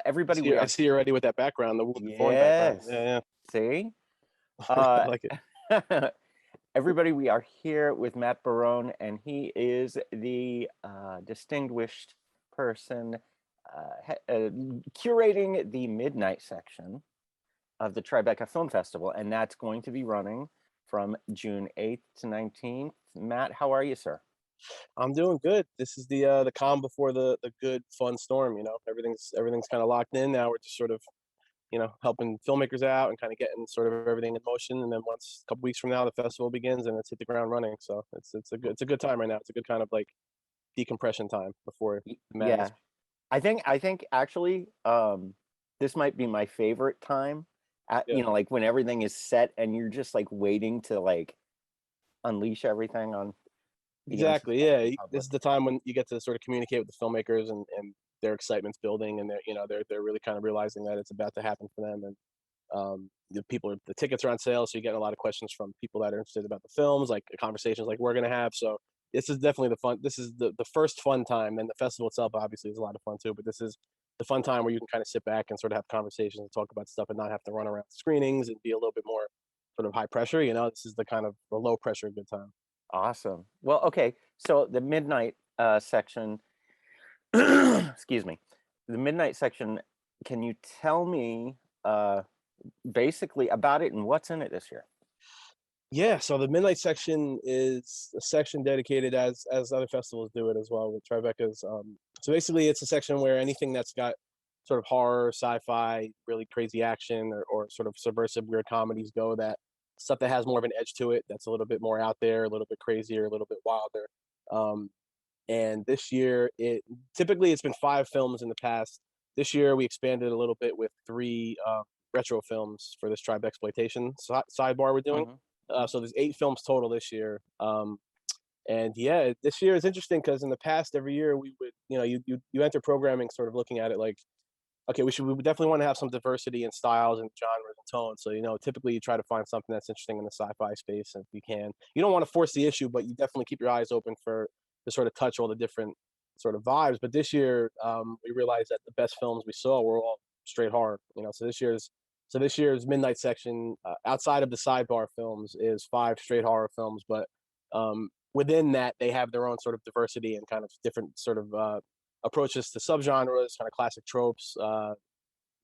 Everybody, we I are see you already with that background, the Wounded Fawn background. yes. Yeah, See, yeah. I uh, like it. everybody, we are here with Matt Barone, and he is the distinguished person curating the midnight section of the Tribeca Film Festival, and that's going to be running from June 8th to 19th. Matt, how are you, sir? I'm doing good. This is the calm before the good fun storm. Everything's kind of locked in now. We're just sort of helping filmmakers out and kind of getting sort of everything in motion. And then once a couple weeks from now, the festival begins and it's hit the ground running. So it's a good time right now. It's a good kind of like decompression time before the madness. Yeah, I think actually, this might be my favorite time. Yeah, Like when everything is set and you're just like waiting to like unleash everything on the exactly. Yeah, unsuspecting this public. is the time when you get to sort of communicate with the filmmakers and their excitement's building and they're really kind of realizing that it's about to happen for them. And the tickets are on sale, so you get a lot of questions from people that are interested about the films, like conversations like we're going to have. So this is definitely this is the first fun time. And the festival itself obviously is a lot of fun too, but this is the fun time where you can kind of sit back and sort of have conversations and talk about stuff and not have to run around screenings and be a little bit more sort of high pressure. This is the kind of the low pressure good time. Awesome. Well, okay. So the midnight section, excuse me, the midnight section. Can you tell me basically about it and what's in it this year? Yeah, so the midnight section is a section dedicated, as other festivals do it as well with Tribeca's. So basically, it's a section where anything that's got sort of horror, sci-fi, really crazy action, or sort of subversive weird comedies go. That stuff that has more of an edge to it, that's a little bit more out there, a little bit crazier, a little bit wilder. Um, and this year, it's been 5 films in the past. This year, we expanded a little bit with 3 retro films for this tribe exploitation sidebar we're doing. Hmm. So there's 8 films total this year. And yeah, this year is interesting because in the past, every year we would, you enter programming sort of looking at it like, okay, we definitely want to have some diversity in styles and genres and tones. So, typically you try to find something that's interesting in the sci-fi space. And if you can, you don't want to force the issue, but you definitely keep your eyes open to sort of touch all the different sort of vibes. But this year, we realized that the best films we saw were all straight horror, so this year's midnight section, outside of the sidebar films, is 5 straight horror films. But within that, they have their own sort of diversity and kind of different sort of approaches to subgenres, kind of classic tropes.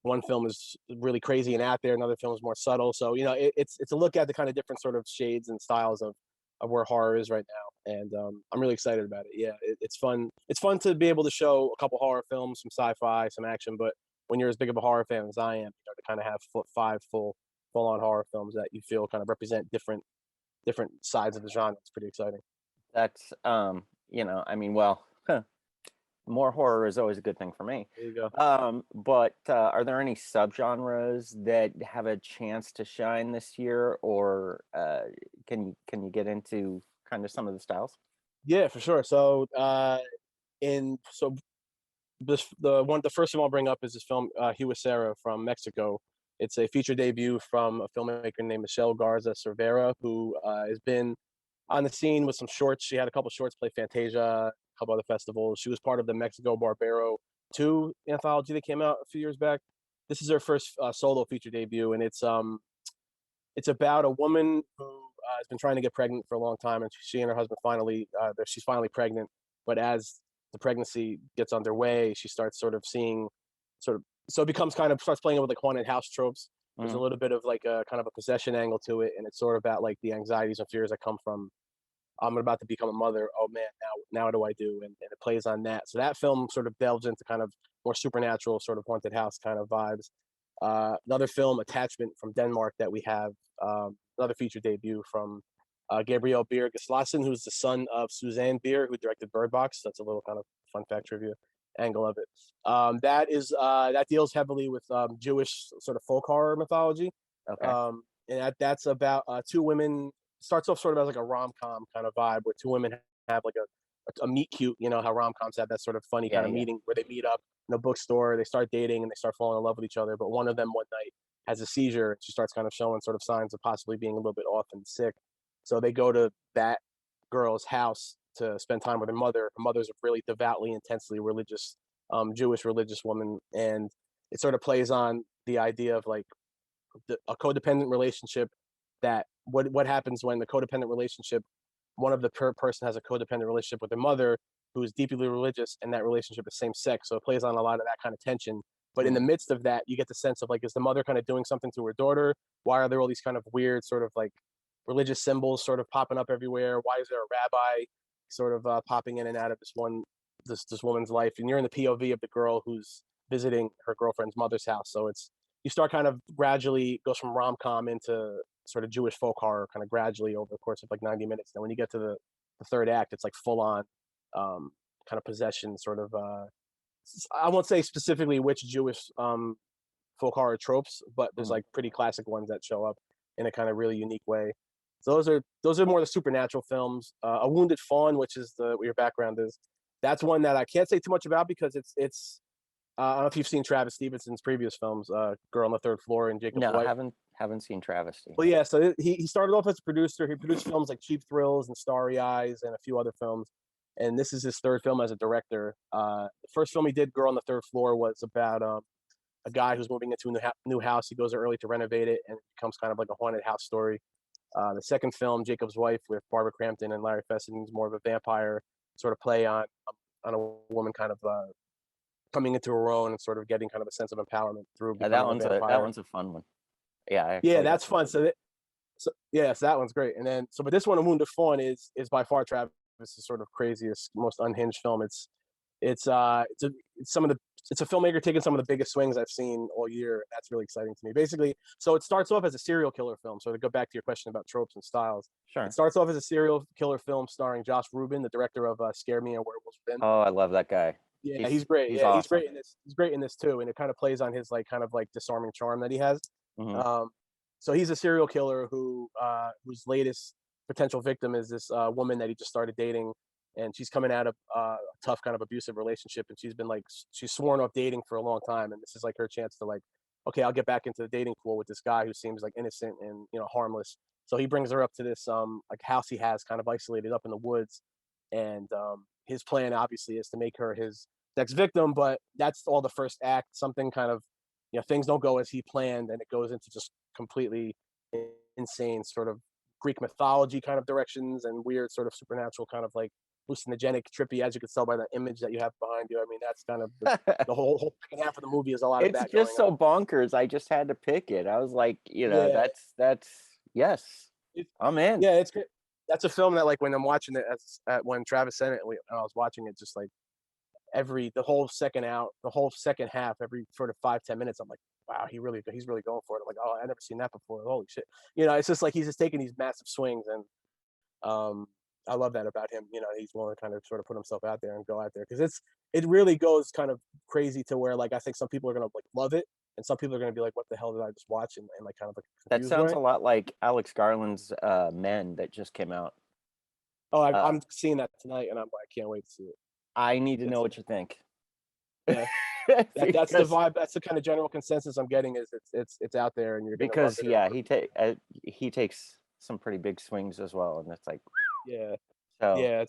One film is really crazy and out there, another film is more subtle. So it's a look at the kind of different sort of shades and styles of where horror is right now, and I'm really excited about it. Yeah, it's fun. It's fun to be able to show a couple horror films, some sci-fi, some action, but when you're as big of a horror fan as I am, to kind of have 5 full-on horror films that you feel kind of represent different sides of the genre. It's pretty exciting. That's I mean, well, more horror is always a good thing for me. There you go. But are there any subgenres that have a chance to shine this year, or can you get into kind of some of the styles? Yeah, for sure. So in so the first film I'll bring up is this film, Sarah from Mexico. It's a feature debut from a filmmaker named Michelle Garza Cervera, who has been on the scene with some shorts. She had a couple shorts play Fantasia, a couple other festivals. She was part of the Mexico Barbero 2 anthology that came out a few years back. This is her first solo feature debut, and it's about a woman who has been trying to get pregnant for a long time, and she and her husband she's finally pregnant. But as the pregnancy gets underway, she starts sort of seeing, so it becomes kind of starts playing with like haunted house tropes. There's a Mm. little bit of like a kind of a possession angle to it, and it's sort of about like the anxieties and fears that come from I'm about to become a mother. Oh man, now what do I do? And it plays on that. So that film sort of delves into kind of more supernatural, sort of haunted house kind of vibes. Another film, Attachment from Denmark, that we have, another feature debut from Gabriel Beer Gislason, who's the son of Suzanne Beer, who directed Bird Box. That's a little kind of fun fact trivia angle of it. That deals heavily with Jewish sort of folk horror mythology, Okay. and that's about 2 women. Starts off sort of as like a rom-com kind of vibe where 2 women have like a meet cute, how rom-coms have that sort of funny Yeah, kind of yeah. meeting where they meet up in a bookstore, they start dating and they start falling in love with each other. But one of them one night has a seizure and she starts kind of showing sort of signs of possibly being a little bit off and sick. So they go to that girl's house to spend time with her mother. Her mother's a really devoutly, intensely religious, Jewish religious woman, and it sort of plays on the idea of like a codependent relationship, that what happens when the codependent relationship, one of the person has a codependent relationship with their mother who is deeply religious, and that relationship is same sex. So it plays on a lot of that kind of tension. But in the Mm. midst of that, you get the sense of like, is the mother kind of doing something to her daughter? Why are there all these kind of weird sort of like religious symbols sort of popping up everywhere? Why is there a rabbi sort of popping in and out of this woman's life? And you're in the POV of the girl who's visiting her girlfriend's mother's house. So it's, you start kind of gradually goes from rom-com into sort of Jewish folk horror kind of gradually over the course of like 90 minutes. Then when you get to the third act, it's like full on kind of possession sort of I won't say specifically which Jewish folk horror tropes, but there's Mm. like pretty classic ones that show up in a kind of really unique way. So those are more the supernatural films. A Wounded Fawn, which is the what your background is, that's one that I can't say too much about because it's I don't know if you've seen Travis Stevenson's previous films, Girl on the Third Floor and Jacob's No, Wife. haven't seen Travesty. Well, yeah, so he started off as a producer. He produced films like Cheap Thrills and Starry Eyes and a few other films. And this is his third film as a director. The first film he did, Girl on the Third Floor, was about a guy who's moving into a new house. He goes early to renovate it, and it becomes kind of like a haunted house story. The second film, Jacob's Wife, with Barbara Crampton and Larry Fessenden, is more of a vampire sort of play on a woman kind of coming into her own and sort of getting kind of a sense of empowerment through Yeah, that becoming a that vampire. one's a fun one. Yeah, I Yeah, actually that's fun. So yeah, so that one's great. And then but this one, A Wounded Fawn, is by far Travis's sort of craziest, most unhinged film. It's some of the it's a filmmaker taking some of the biggest swings I've seen all year. That's really exciting to me. Basically, so it starts off as a serial killer film. So to go back to your question about tropes and styles, it sure. starts off as a serial killer film starring Josh Rubin, the director of Scare Me and Werewolves Within. Oh, I love that guy. Yeah, he's great. He's Yeah, he's awesome. great in this. He's great in this too, and it kind of plays on his like kind of like disarming charm that he has. Hmm. Um, so he's a serial killer whose latest potential victim is this woman that he just started dating, and she's coming out of a tough kind of abusive relationship, and she's sworn off dating for a long time, and this is like her chance to like, okay, I'll get back into the dating pool with this guy who seems like innocent and harmless. So he brings her up to this like house he has kind of isolated up in the woods, and his plan obviously is to make her his next victim, but that's all the first act. Something kind of, things don't go as he planned, and it goes into just completely insane sort of Greek mythology kind of directions and weird sort of supernatural kind of like hallucinogenic, trippy, as you can tell by the image that you have behind you. I mean, that's kind of the whole second half of the movie is a lot of It's that going just so on. bonkers. I just had to pick it. I was like, Yeah, that's yes, it, I'm in. yeah, it's great. That's a film that like when I'm watching it when Travis sent it, and I was watching it, just like the whole second half, every sort of 5-10 minutes, I'm like, wow, he's really going for it. I'm like, oh, I never seen that before. Holy shit. It's just like he's just taking these massive swings, and I love that about him. He's willing to kind of sort of put himself out there and go out there, because it really goes kind of crazy to where like I think some people are gonna like love it, and some people are gonna be like, what the hell did I just watch? And like kind of like a That confused sounds way. a lot like Alex Garland's Men that just came out. Oh, Uh, I'm seeing that tonight, and I can't wait to see it. I need to know It's what you think. Yeah, that's the because vibe. That's the kind of general consensus I'm getting, is it's out there, and you're gonna love because it or yeah, he takes some pretty big swings as well, and it's like yeah. so Yeah,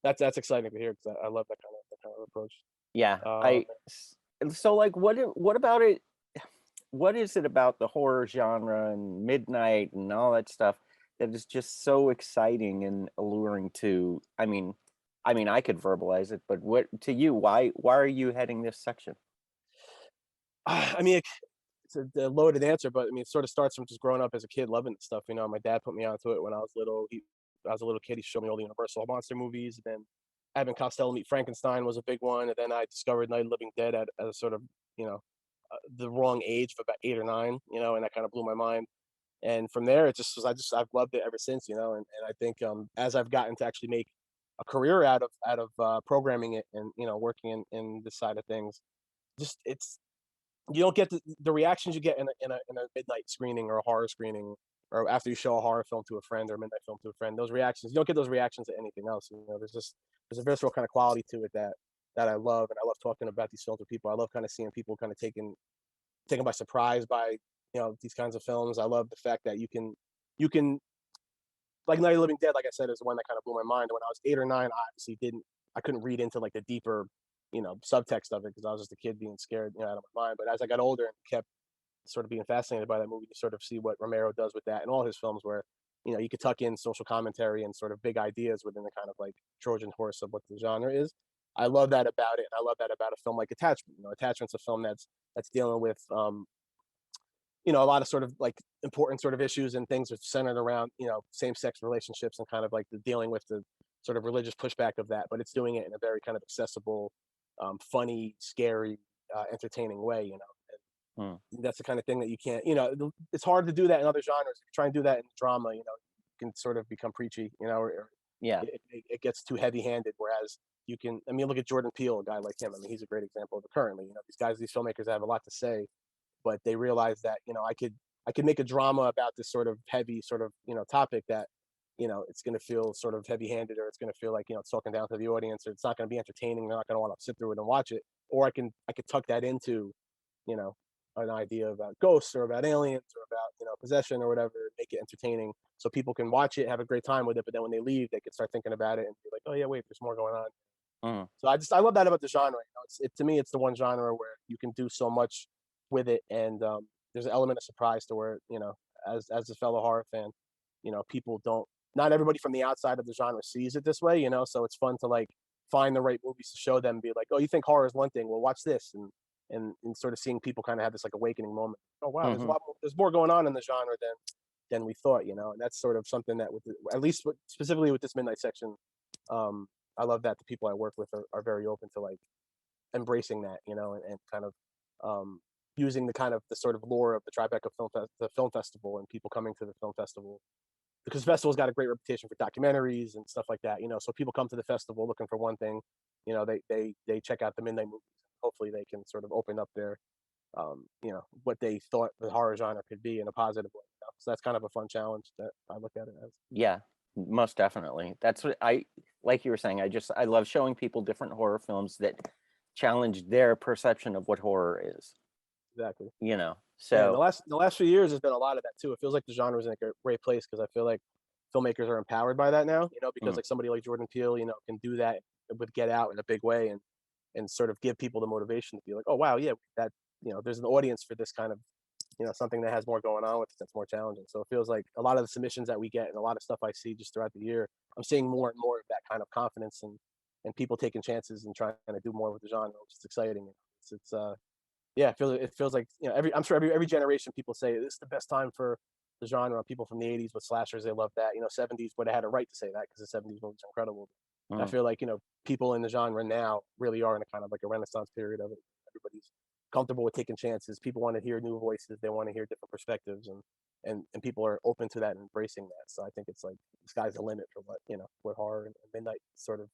that's exciting to hear, because I love that kind of approach. yeah. Uh, I so like what about it? What is it about the horror genre and midnight and all that stuff that is just so exciting and alluring to? I mean, I could verbalize it, but what to you? Why are you heading this section? I mean, it's a loaded answer, but I mean, it sort of starts from just growing up as a kid loving this stuff. My dad put me onto it when I was little. I was a little kid. He showed me all the Universal monster movies. And then Abbott and Costello Meet Frankenstein was a big one. And then I discovered Night of the Living Dead at a sort of the wrong age, of about 8 or 9. And that kind of blew my mind. And from there, it just was I've loved it ever since. And I think as I've gotten to actually make a career out of programming it, and working in this side of things, just it's you don't get the reactions you get in a midnight screening or a horror screening, or after you show a horror film to a friend or a midnight film to a friend. Those reactions, you don't get those reactions at anything else. There's a visceral kind of quality to it that I love, and I love talking about these films with people. I love kind of seeing people kind of taken by surprise by these kinds of films. I love the fact that you can like Night of the Living Dead, like I said, is the one that kind of blew my mind. When I was 8 or 9, I couldn't read into like the deeper subtext of it because I was just a kid being scared, out of my mind. But as I got older and kept sort of being fascinated by that movie, to sort of see what Romero does with that and all his films, where you could tuck in social commentary and sort of big ideas within the kind of like Trojan horse of what the genre is. I love that about it, and I love that about a film like Attachment. Attachment's a film that's dealing with a lot of sort of like important sort of issues and things are centered around same-sex relationships and kind of like the dealing with the sort of religious pushback of that, but it's doing it in a very kind of accessible, funny, scary, entertaining way. Mm. And that's the kind of thing that you can't. It's hard to do that in other genres. If you try and do that in drama, you can sort of become preachy, or Yeah. it gets too heavy-handed. Whereas you can, look at Jordan Peele, a guy like him. He's a great example of it currently. These filmmakers have a lot to say, but they realize that I could make a drama about this sort of heavy sort of topic that it's going to feel sort of heavy-handed, or it's going to feel like it's talking down to the audience, or it's not going to be entertaining. They're not going to want to sit through it and watch it. Or I could tuck that into an idea about ghosts or about aliens or about possession or whatever, make it entertaining so people can watch it, have a great time with it, but then when they leave they can start thinking about it and be like, oh yeah, wait, there's more going on. Mm. So I love that about the genre. To me, it's the one genre where you can do so much with it, and there's an element of surprise to where as a fellow horror fan, people don't. Not everybody from the outside of the genre sees it this way, So it's fun to like find the right movies to show them, and be like, oh, you think horror is one thing? Well, watch this, and sort of seeing people kind of have this like awakening moment. Oh wow, Mm-hmm. there's more going on in the genre than we thought, and that's sort of something that at least specifically with this midnight section. I love that the people I work with are very open to like embracing that, and kind of using the sort of lore of the Tribeca the film festival, and people coming to the film festival because the festival's got a great reputation for documentaries and stuff like that. So people come to the festival looking for one thing, they check out the midnight movies. Hopefully, they can sort of open up their what they thought the horror genre could be in a positive way. So that's kind of a fun challenge that I look at it as. Yeah, most definitely. That's what like you were saying, I love showing people different horror films that challenge their perception of what horror is. Exactly. So and the last few years has been a lot of that too. It feels like the genre is in a great place because I feel like filmmakers are empowered by that now. Because like somebody like Jordan Peele, can do that with Get Out in a big way, and sort of give people the motivation to be like, oh wow, yeah, that there's an audience for this kind of something that has more going on with it, that's more challenging. So it feels like a lot of the submissions that we get and a lot of stuff I see just throughout the year, I'm seeing more and more of that kind of confidence and people taking chances and trying to do more with the genre, which is exciting. It's yeah, it feels like I'm sure every generation people say this is the best time for the genre. People from the '80s with slashers, they love that. '70s, but they had a right to say that because the '70s movies are incredible. I feel like people in the genre now really are in a kind of like a renaissance period of it. Everybody's comfortable with taking chances. People want to hear new voices. They want to hear different perspectives, and people are open to that and embracing that. So I think it's like the sky's the limit for what horror and midnight sort of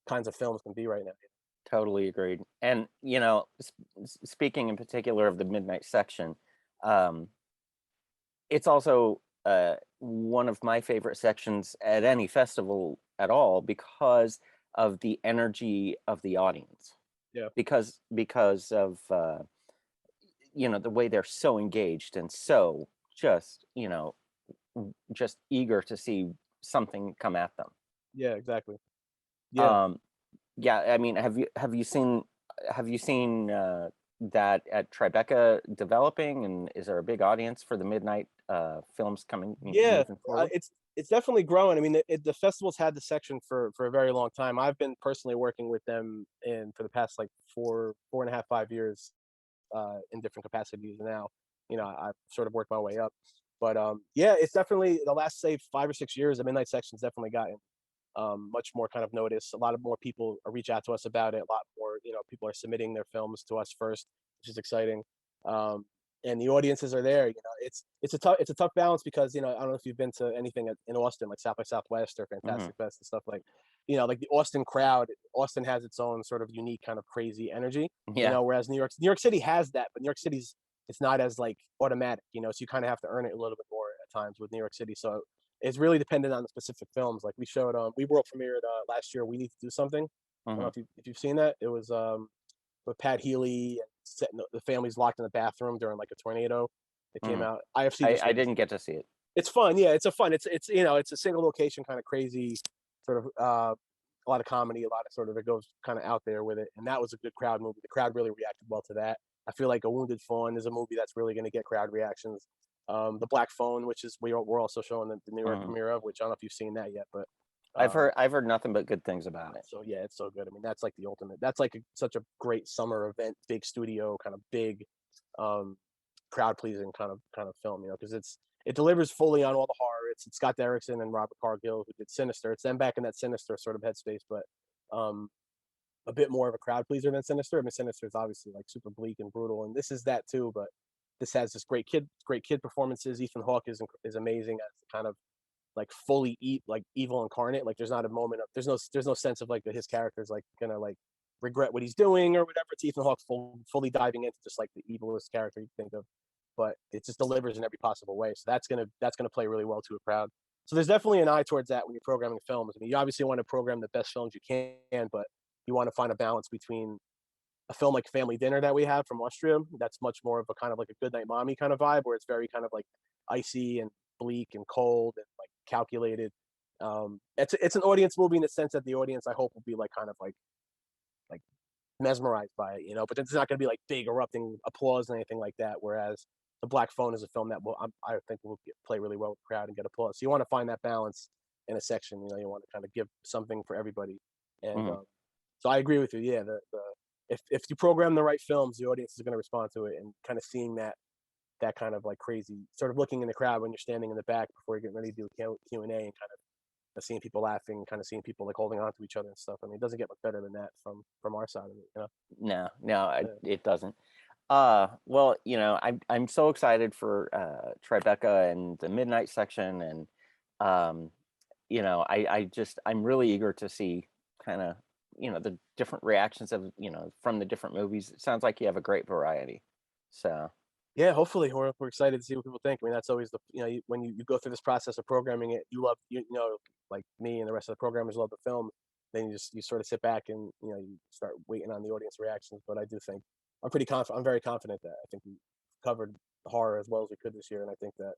kinds of films can be right now. totally agreed. And speaking in particular of the midnight section, it's also one of my favorite sections at any festival at all because of the energy of the audience. Yeah. Because of the way they're so engaged and so just just eager to see something come at them. Yeah, exactly. Yeah. Yeah, I mean, have you seen that at Tribeca developing, and is there a big audience for the midnight films coming Yeah, moving forward? it's definitely growing. I mean, the festival's had the section for a very long time. I've been personally working with them for the past like 4.5, 5 years, in different capacities now. I've sort of worked my way up, but yeah, it's definitely the last say 5 or 6 years. The midnight section's definitely gotten much more kind of notice. A lot of more people reach out to us about it. A lot more, people are submitting their films to us first, which is exciting. And the audiences are there. It's a tough balance because I don't know if you've been to anything in Austin like South by Southwest or Fantastic Fest and stuff like. Like the Austin crowd. Austin has its own sort of unique kind of crazy energy. Yeah. Whereas New York City has that, but New York City's it's not as like automatic. So you kind of have to earn it a little bit more at times with New York City. So it's really dependent on the specific films. Like we world premiered last year. We Need to Do Something. I don't know if you've seen that. It was with Pat Healy and the family's locked in the bathroom during like a tornado. It came out. IFC. I didn't get to see it. It's fun. Yeah, it's a fun. It's a single location kind of crazy sort of a lot of comedy, a lot of sort of it goes kind of out there with it, and that was a good crowd movie. The crowd really reacted well to that. I feel like A Wounded Fawn is a movie that's really going to get crowd reactions. The Black Phone, which is we're also showing the New York Mhm. premiere of, which I don't know if you've seen that yet, but I've heard nothing but good things about it. so yeah, it's so good. I mean, that's like the ultimate. That's like such a great summer event, big studio, kind of big, um, crowd pleasing kind of film. Because it delivers fully on all the horror. It's Scott Derrickson and Robert Cargill who did Sinister. It's them back in that Sinister sort of headspace, but um, a bit more of a crowd pleaser than Sinister. I mean, Sinister is obviously like super bleak and brutal, and this is that too. But this has this great kid performances. Ethan Hawke is amazing as kind of like fully eat like evil incarnate. Like there's not a moment of there's no sense of like that his character's like gonna like regret what he's doing or whatever. It's Ethan Hawke fully diving into just like the evilest character you think of, but it just delivers in every possible way. So that's gonna play really well to a crowd. So there's definitely an eye towards that when you're programming films. I mean, you obviously want to program the best films you can, but you want to find a balance between a film like Family Dinner that we have from Austria. That's much more of a kind of like a Good Night Mommy kind of vibe, where it's very kind of like icy and bleak and cold and like calculated. It's an audience movie in the sense that the audience I hope will be like kind of like mesmerized by it, But it's not going to be like big erupting applause and anything like that. Whereas The Black Phone is a film that I think will play really well with the crowd and get applause. So you want to find that balance in a section. You want to kind of give something for everybody. And Mhm. so I agree with you. Yeah, the if you program the right films, the audience is going to respond to it, and kind of seeing that kind of like crazy, sort of looking in the crowd when you're standing in the back before you're getting ready to do Q and A, and kind of seeing people laughing, kind of seeing people like holding on to each other and stuff. I mean, it doesn't get much better than that from our side of it. No, no, Yeah. it doesn't. Well, I'm so excited for Tribeca and the midnight section, and um, I'm really eager to see kind of the different reactions of from the different movies. It sounds like you have a great variety. So Yeah, hopefully we're excited to see what people think. I mean, that's always when you go through this process of programming it, you love like me and the rest of the programmers love the film. Then you sort of sit back and you start waiting on the audience reactions. But I do think I'm pretty confident. I'm very confident that I think we covered horror as well as we could this year, and I think that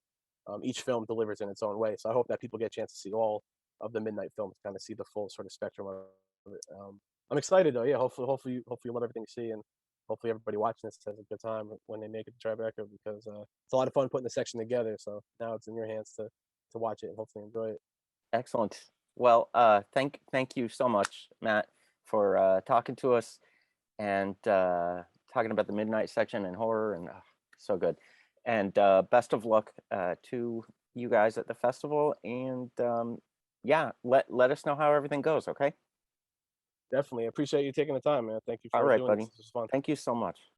each film delivers in its own way. So I hope that people get a chance to see all of the midnight films, kind of see the full sort of spectrum of it. I'm excited though. Yeah, hopefully you love everything you see, and hopefully everybody watching this has a good time when they make it to Tribeca, because it's a lot of fun putting the section together. So now it's in your hands to watch it and hopefully enjoy it. excellent. Well, thank you so much, Matt, for talking to us and talking about the midnight section and horror, and so good. And best of luck to you guys at the festival. And yeah, let us know how everything goes. Okay. Definitely appreciate you taking the time, man. Thank you All for right, doing this. buddy. This was fun. Thank you so much.